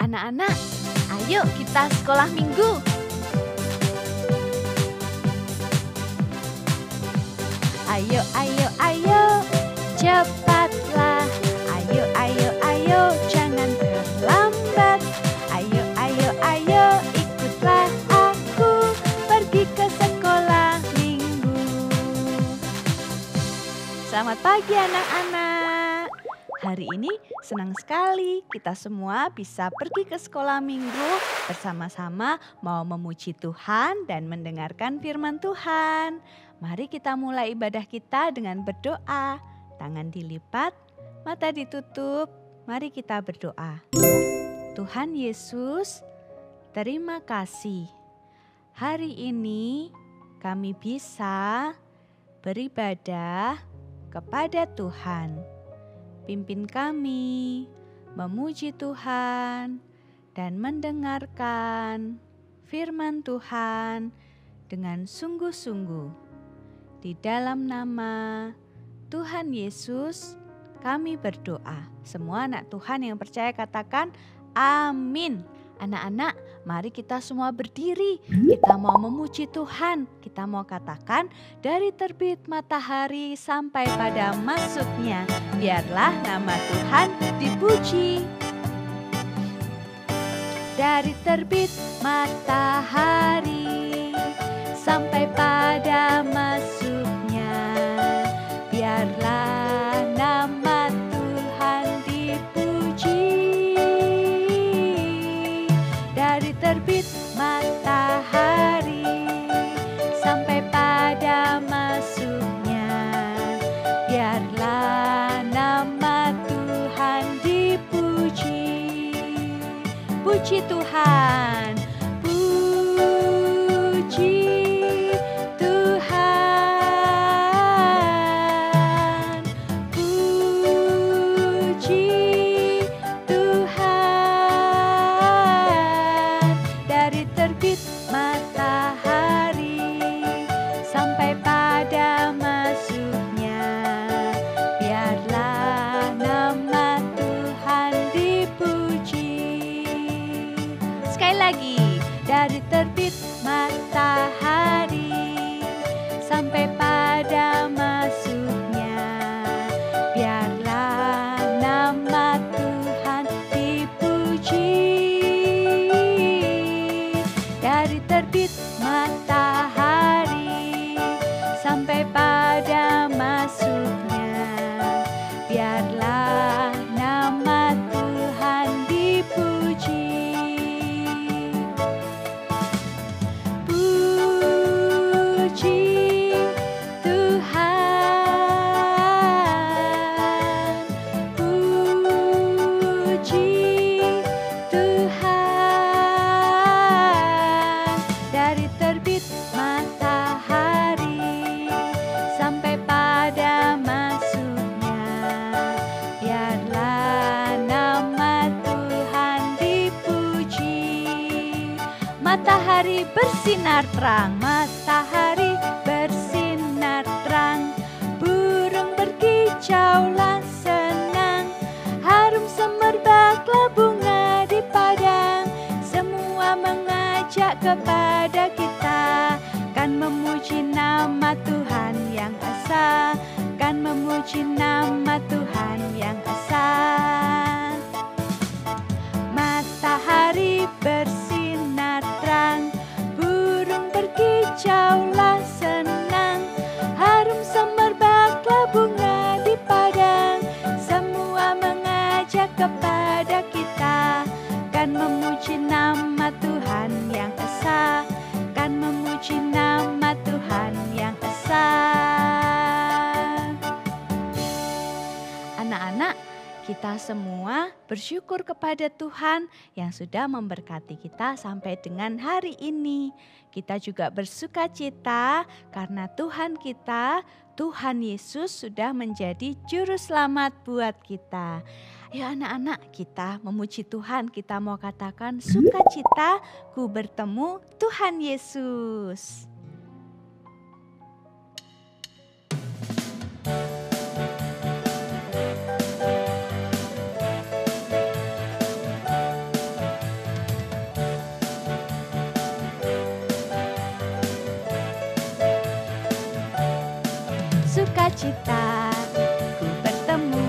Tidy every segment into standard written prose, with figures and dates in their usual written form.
Anak-anak, ayo kita sekolah minggu. Ayo, ayo, ayo, cepatlah. Ayo, ayo, ayo, jangan terlambat. Ayo, ayo, ayo, ikutlah aku pergi ke sekolah minggu. Selamat pagi anak-anak. Hari ini senang sekali kita semua bisa pergi ke sekolah minggu bersama-sama mau memuji Tuhan dan mendengarkan firman Tuhan. Mari kita mulai ibadah kita dengan berdoa. Tangan dilipat, mata ditutup. Mari kita berdoa. Tuhan Yesus, terima kasih. Hari ini kami bisa beribadah kepada Tuhan. Pimpin kami memuji Tuhan dan mendengarkan firman Tuhan dengan sungguh-sungguh. Di dalam nama Tuhan Yesus kami berdoa. Semua anak Tuhan yang percaya katakan amin. Anak-anak, mari kita semua berdiri. Kita mau memuji Tuhan. Kita mau katakan dari terbit matahari sampai pada masuknya. Biarlah nama Tuhan dipuji. Dari terbit matahari sampai pada masuknya. Biarlah nama Tuhan dipuji. Dari terbit matahari sampai pada masuknya. Biarlah nama Tuhan dipuji. Puji Tuhan. Puji Tuhan. Puji Tuhan. Dari terbit matahari sampai pada masuknya. Biarlah nama Tuhan dipuji. Sekali lagi. Dari terbit matahari sampai pada masuknya. Biarlah nama Tuhan dipuji. Dari terbit matahari sampai pada masuknya. Biarlah nama Tuhan dipuji. Puji Tuhan. Puji Tuhan. Dari terbit matahari sampai pada masuknya. Biarlah nama Tuhan dipuji. Matahari bersinar terang, matahari bersinar terang. Burung berkicaulah senang, harum semerbaklah bunga di padang. Semua mengajak kepada kita, kan memuji nama Tuhan yang esa, kan memuji nama Tuhan yang esa. Matahari bersinar terang, burung berkicaulah senang, harum semerbaklah bunga di padang. Semua mengajak kepada kita, kan memuji nama Tuhan yang esa, kan memuji nama Tuhan yang esa. Anak-anak, kita semua bersyukur kepada Tuhan yang sudah memberkati kita sampai dengan hari ini. Kita juga bersuka cita karena Tuhan kita, Tuhan Yesus sudah menjadi juru selamat buat kita. Ayo anak-anak, kita memuji Tuhan, kita mau katakan sukacita ku bertemu Tuhan Yesus. sukacita. Ku bertemu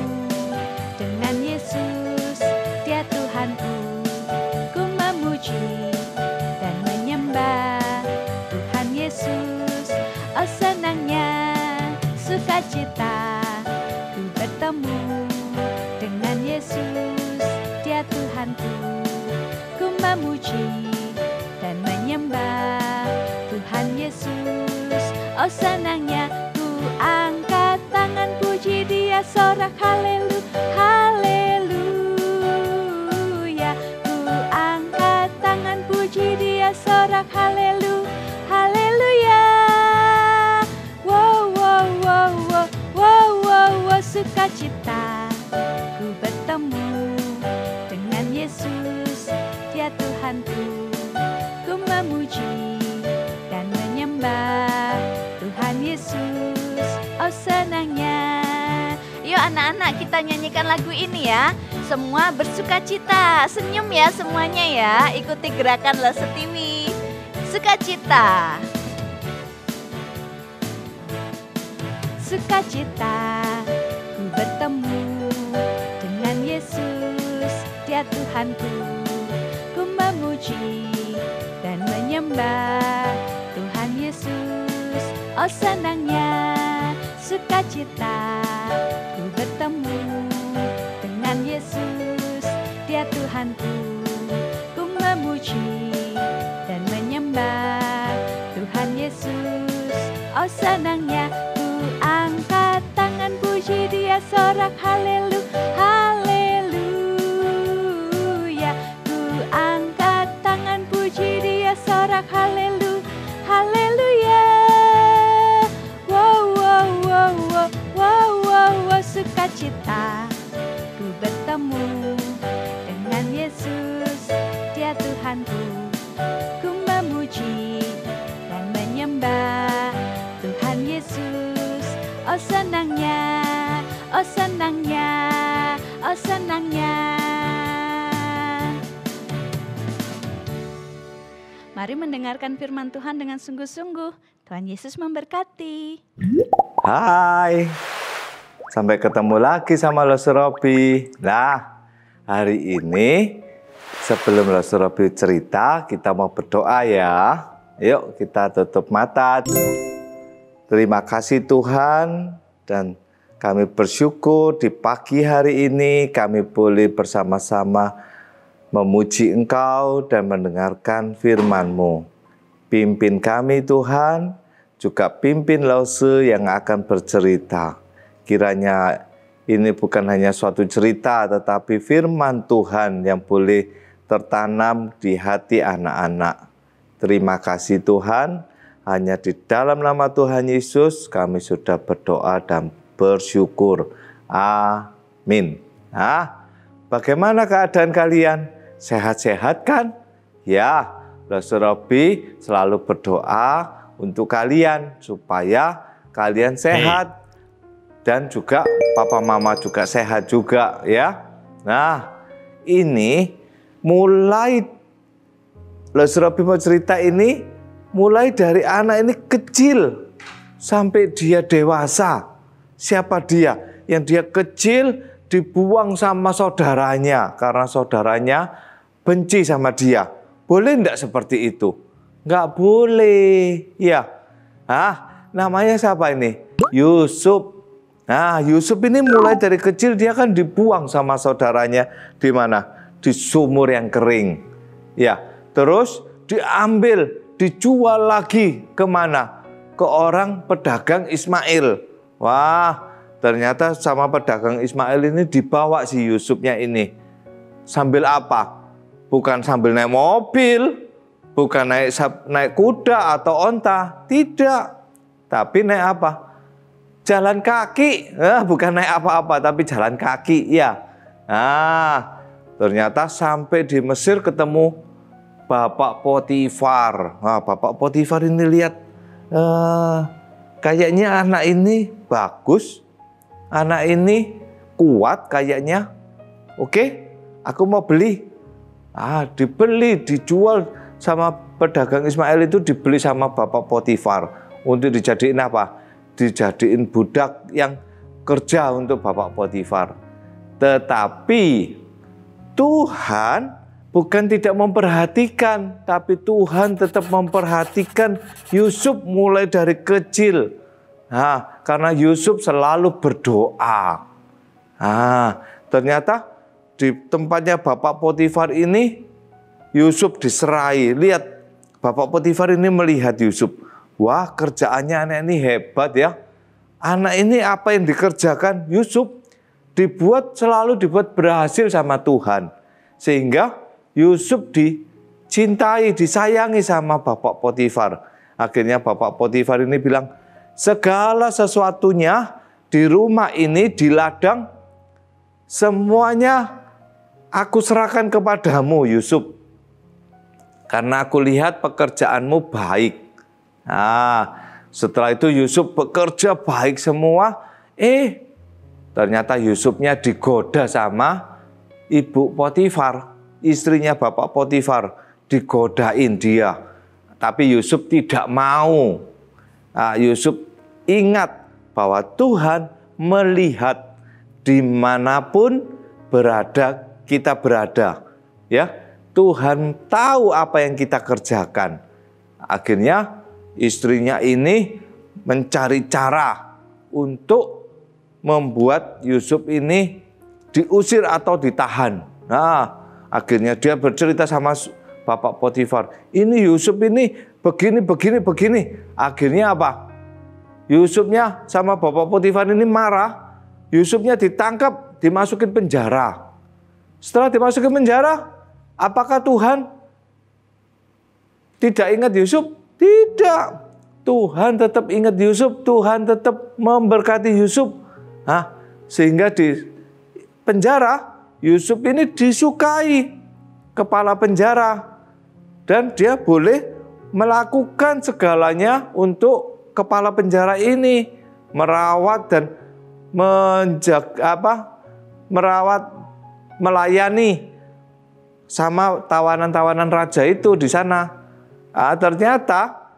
dengan Yesus, Dia Tuhanku. Ku memuji dan menyembah Tuhan Yesus. Oh senangnya sukacita. Ku bertemu dengan Yesus, Dia Tuhanku. Ku memuji dan menyembah Tuhan Yesus. Oh senangnya ku angkat tangan puji Dia, sorak haleluya, haleluya. Ku angkat tangan puji Dia, sorak haleluya, haleluya. Wow, wow, wow, wow, wow, wow, wow, sukacita. Ku bertemu dengan Yesus, Dia Tuhanku. Ku memuji dan menyembah Tuhan Yesus. Oh senangnya. Yuk anak-anak, kita nyanyikan lagu ini ya. Semua bersukacita, senyum ya semuanya ya. Ikuti gerakan Love Setiwi. Sukacita. Sukacita. Ku bertemu dengan Yesus, Dia Tuhanku. Ku memuji dan menyembah Tuhan Yesus. Oh senangnya sukacita. Ku bertemu dengan Yesus, Dia Tuhanku. Ku memuji dan menyembah Tuhan Yesus. Oh senangnya ku angkat tangan puji Dia, sorak haleluya, haleluya. Ku angkat tangan puji Dia, sorak haleluya, haleluya. Wow, wow, wow, wow, wow, wow, wow, sukacita. Ku bertemu dengan Yesus, Dia Tuhanku. Ku memuji dan menyembah Tuhan Yesus. Oh senangnya, oh senangnya, oh senangnya. Mari mendengarkan firman Tuhan dengan sungguh-sungguh. Tuhan Yesus memberkati. Hai, sampai ketemu lagi sama Lost Robi. Nah, hari ini sebelum Lost Robi cerita, kita mau berdoa ya. Yuk kita tutup mata. Terima kasih Tuhan, dan kami bersyukur di pagi hari ini kami boleh bersama-sama memuji Engkau dan mendengarkan firman-Mu. Pimpin kami Tuhan, juga pimpin Lause yang akan bercerita. Kiranya ini bukan hanya suatu cerita, tetapi firman Tuhan yang boleh tertanam di hati anak-anak. Terima kasih Tuhan, hanya di dalam nama Tuhan Yesus kami sudah berdoa dan bersyukur. Amin. Nah, bagaimana keadaan kalian? Sehat-sehat kan? Ya, Lost Robi selalu berdoa untuk kalian supaya kalian sehat dan juga papa mama juga sehat juga ya. Nah, ini mulai Lost Robi mau cerita ini mulai dari anak ini kecil sampai dia dewasa. Siapa dia? Yang dia kecil dibuang sama saudaranya karena saudaranya benci sama dia. Boleh enggak seperti itu? Enggak boleh. Ya. Namanya siapa ini? Yusuf. Nah, Yusuf ini mulai dari kecil dia kan dibuang sama saudaranya di mana? Di sumur yang kering. Ya, terus diambil, dijual lagi kemana? Ke orang pedagang Ismail. Wah, ternyata sama pedagang Ismail ini dibawa si Yusufnya ini. Sambil apa? Bukan sambil naik mobil, bukan naik kuda atau onta, tidak. Tapi naik apa? Jalan kaki. Bukan naik apa-apa, tapi jalan kaki, ya. Nah, ternyata sampai di Mesir ketemu Bapak Potifar. Nah, Bapak Potifar ini lihat, kayaknya anak ini bagus, anak ini kuat kayaknya. Oke, aku mau beli. Dibeli, dijual sama pedagang Ismail itu, dibeli sama Bapak Potifar untuk dijadiin apa? dijadiin budak yang kerja untuk Bapak Potifar. Tetapi Tuhan bukan tidak memperhatikan, tapi Tuhan tetap memperhatikan Yusuf mulai dari kecil. Karena Yusuf selalu berdoa. Ternyata di tempatnya Bapak Potifar ini, Yusuf diserai. Lihat, Bapak Potifar ini melihat Yusuf. Wah, kerjaannya anak ini hebat ya. Anak ini apa yang dikerjakan Yusuf selalu dibuat berhasil sama Tuhan. Sehingga Yusuf dicintai, disayangi sama Bapak Potifar. Akhirnya Bapak Potifar ini bilang, segala sesuatunya di rumah ini, di ladang, semuanya aku serahkan kepadamu Yusuf. Karena aku lihat pekerjaanmu baik. Setelah itu Yusuf bekerja baik semua. Ternyata Yusufnya digoda sama ibu Potifar, istrinya Bapak Potifar, digodain dia. Tapi Yusuf tidak mau. Yusuf ingat bahwa Tuhan melihat dimanapun kita berada. Ya, Tuhan tahu apa yang kita kerjakan. Akhirnya istrinya ini mencari cara untuk membuat Yusuf ini diusir atau ditahan. Akhirnya dia bercerita sama Bapak Potifar, ini Yusuf ini begini. Akhirnya apa? Yusufnya sama Bapak Potifar ini marah. Yusufnya ditangkap, dimasukin penjara. Setelah dimasukin penjara, apakah Tuhan tidak ingat Yusuf? Tidak. Tuhan tetap ingat Yusuf. Tuhan tetap memberkati Yusuf. Sehingga di penjara, Yusuf ini disukai kepala penjara. Dan dia boleh melakukan segalanya untuk kepala penjara ini. Merawat dan melayani sama tawanan-tawanan raja itu di sana. Ternyata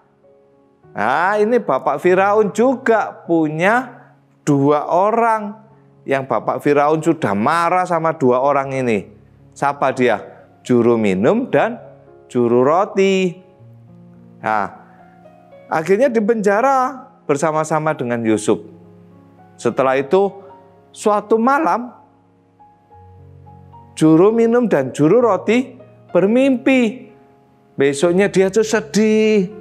ini Bapak Firaun juga punya 2 orang. Yang Bapak Firaun sudah marah sama 2 orang ini. Siapa dia? Juru minum dan juru roti. Akhirnya dipenjara bersama-sama dengan Yusuf. Setelah itu suatu malam, juru minum dan juru roti bermimpi. Besoknya dia tuh sedih.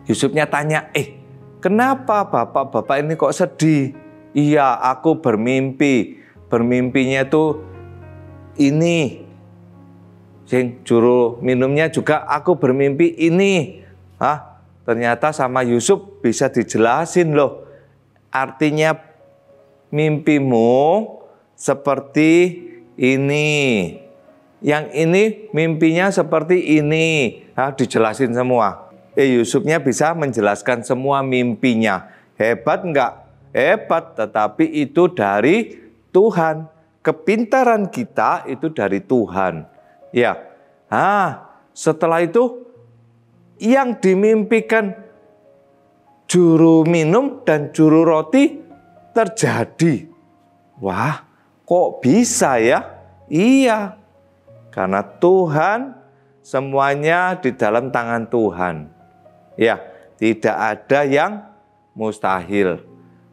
Yusufnya tanya, kenapa bapak-bapak ini kok sedih? Iya, aku bermimpi. Bermimpinya tuh ini. Sing juru minumnya juga aku bermimpi ini. Ternyata sama Yusuf bisa dijelasin loh. Artinya mimpimu seperti ini. Yang ini mimpinya seperti ini. Dijelasin semua. Yusufnya bisa menjelaskan semua mimpinya. Hebat enggak? Hebat, tetapi itu dari Tuhan. Kepintaran kita itu dari Tuhan. Ya. Setelah itu yang dimimpikan juru minum dan juru roti terjadi. Wah, kok bisa ya? Iya. Karena Tuhan, semuanya di dalam tangan Tuhan. Ya, tidak ada yang mustahil.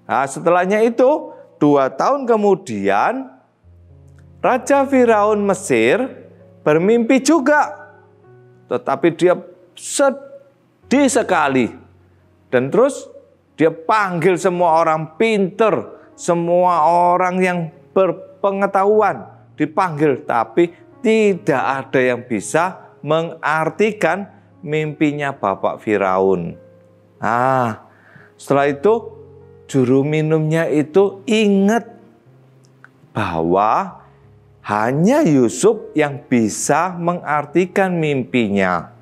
Setelahnya itu 2 tahun kemudian Raja Firaun Mesir bermimpi juga. Tetapi dia sedih sekali. Dan terus dia panggil semua orang pinter, semua orang yang berpengetahuan dipanggil. Tapi tidak ada yang bisa mengartikan mimpinya Bapak Firaun. Setelah itu juru minumnya itu ingat bahwa hanya Yusuf yang bisa mengartikan mimpinya.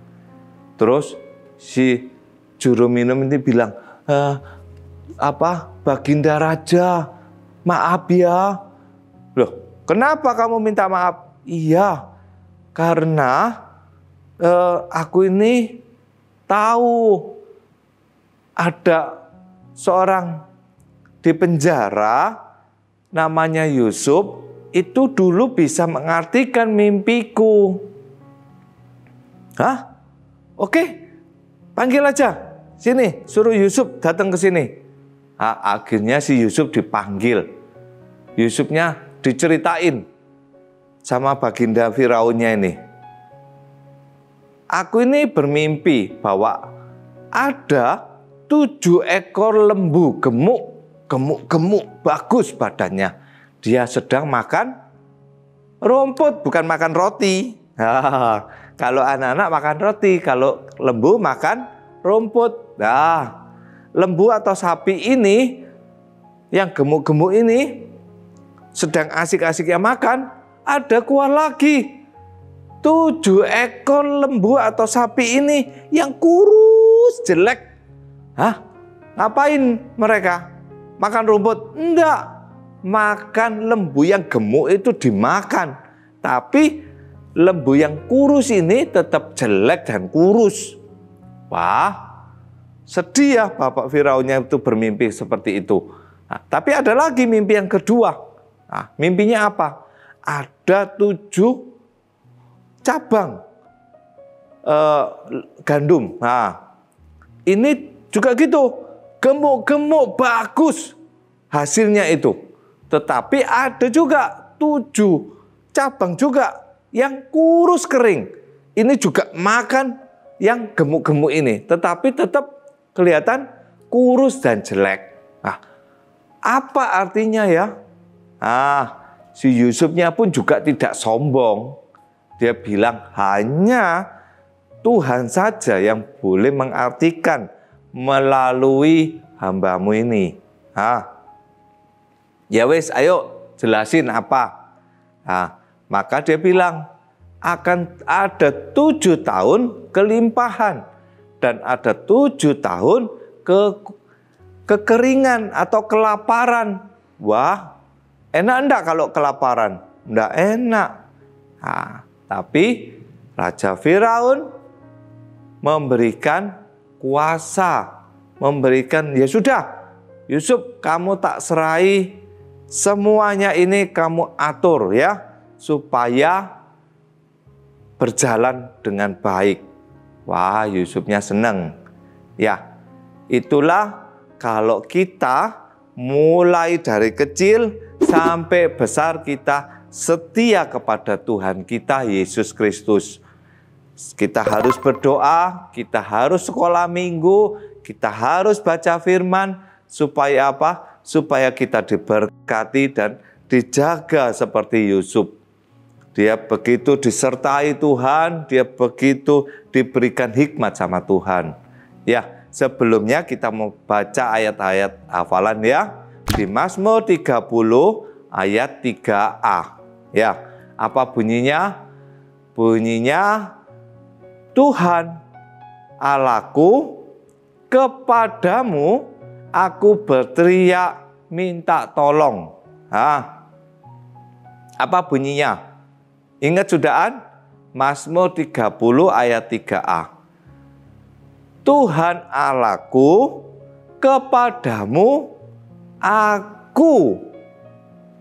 Terus si juru minum ini bilang, Baginda Raja, maaf ya. Loh, kenapa kamu minta maaf? Iya, karena aku ini tahu ada seorang di penjara namanya Yusuf itu dulu bisa mengartikan mimpiku. Hah? Oke, panggil aja. Sini, suruh Yusuf datang ke sini. Akhirnya si Yusuf dipanggil. Yusufnya diceritain sama baginda Firaunnya ini. Aku ini bermimpi bahwa ada 7 ekor lembu gemuk, bagus badannya. Dia sedang makan rumput, bukan makan roti. Kalau anak-anak makan roti, kalau lembu makan rumput. Nah, lembu atau sapi ini, yang gemuk-gemuk ini, sedang asik-asiknya makan, ada keluar lagi 7 ekor lembu atau sapi ini yang kurus, jelek. Hah? Ngapain mereka? Makan rumput? Enggak. Makan lembu yang gemuk itu dimakan. Tapi lembu yang kurus ini tetap jelek dan kurus. Wah, sedih ya Bapak Firaunnya itu bermimpi seperti itu. Nah, tapi ada lagi mimpi yang kedua. Nah, mimpinya apa? Ada 7 cabang gandum. Nah, ini juga gitu, gemuk-gemuk, bagus hasilnya itu. Tetapi ada juga 7 cabang juga yang kurus kering. Ini juga makan yang gemuk-gemuk ini, tetapi tetap kelihatan kurus dan jelek. Nah, apa artinya ya? Si Yusufnya pun juga tidak sombong. Dia bilang hanya Tuhan saja yang boleh mengartikan melalui hambamu ini. Ya wes, ayo jelasin apa. Maka dia bilang akan ada 7 tahun kelimpahan dan ada 7 tahun kekeringan atau kelaparan. Wah, enak enggak kalau kelaparan? Enggak enak. Tapi Raja Firaun memberikan kuasa, memberikan, ya sudah, Yusuf kamu tak serai, semuanya ini kamu atur ya, supaya berjalan dengan baik. Wah, Yusufnya senang. Ya, itulah kalau kita mulai dari kecil sampai besar kita setia kepada Tuhan kita Yesus Kristus. Kita harus berdoa, kita harus sekolah minggu, kita harus baca firman, supaya apa? Supaya kita diberkati dan dijaga seperti Yusuf. Dia begitu disertai Tuhan, dia begitu diberikan hikmat sama Tuhan. Ya, sebelumnya kita mau baca ayat-ayat hafalan ya. Di Mazmur 30 ayat 3a. Ya, apa bunyinya? Bunyinya, Tuhan Allahku, kepadamu aku berteriak minta tolong. Apa bunyinya? Ingat sudahkan? Mazmur 30 ayat 3a. Tuhan Allahku, kepadamu aku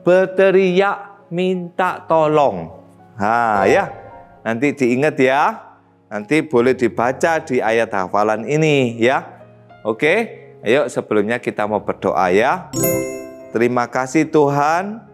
berteriak minta tolong. Ya, nanti diingat ya. Nanti boleh dibaca di ayat hafalan ini ya. Oke, ayo sebelumnya kita mau berdoa ya. Terima kasih Tuhan,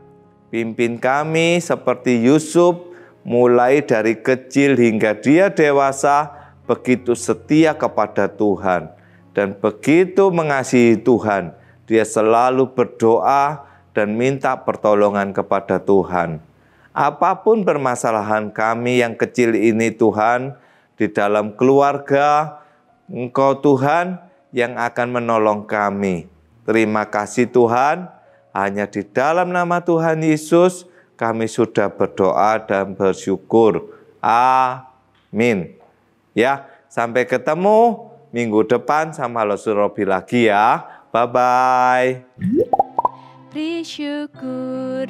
pimpin kami seperti Yusuf, mulai dari kecil hingga dia dewasa, begitu setia kepada Tuhan. Dan begitu mengasihi Tuhan, dia selalu berdoa dan minta pertolongan kepada Tuhan. Apapun permasalahan kami yang kecil ini Tuhan, di dalam keluarga, Engkau Tuhan yang akan menolong kami. Terima kasih Tuhan, hanya di dalam nama Tuhan Yesus kami sudah berdoa dan bersyukur. Amin. Ya, sampai ketemu minggu depan sama Losur Robi lagi ya. Bye-bye. Beri syukur,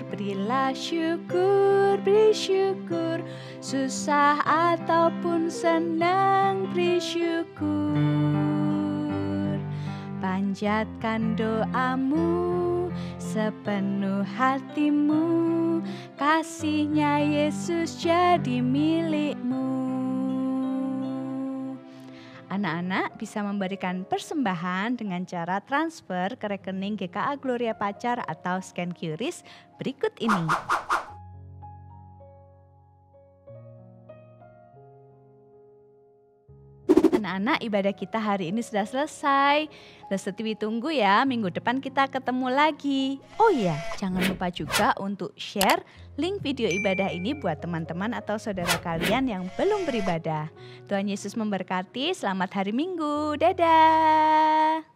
berilah syukur, beri syukur. Susah ataupun senang, beri syukur. panjatkan doamu sepenuh hatimu, kasih-Nya Yesus jadi milikmu. Anak-anak bisa memberikan persembahan dengan cara transfer ke rekening GKA Gloria Pacar atau scan QRIS berikut ini. Anak-anak, ibadah kita hari ini sudah selesai. Lesti tunggu ya, minggu depan kita ketemu lagi. Oh iya, jangan lupa juga untuk share link video ibadah ini buat teman-teman atau saudara kalian yang belum beribadah. Tuhan Yesus memberkati, selamat hari Minggu, dadah.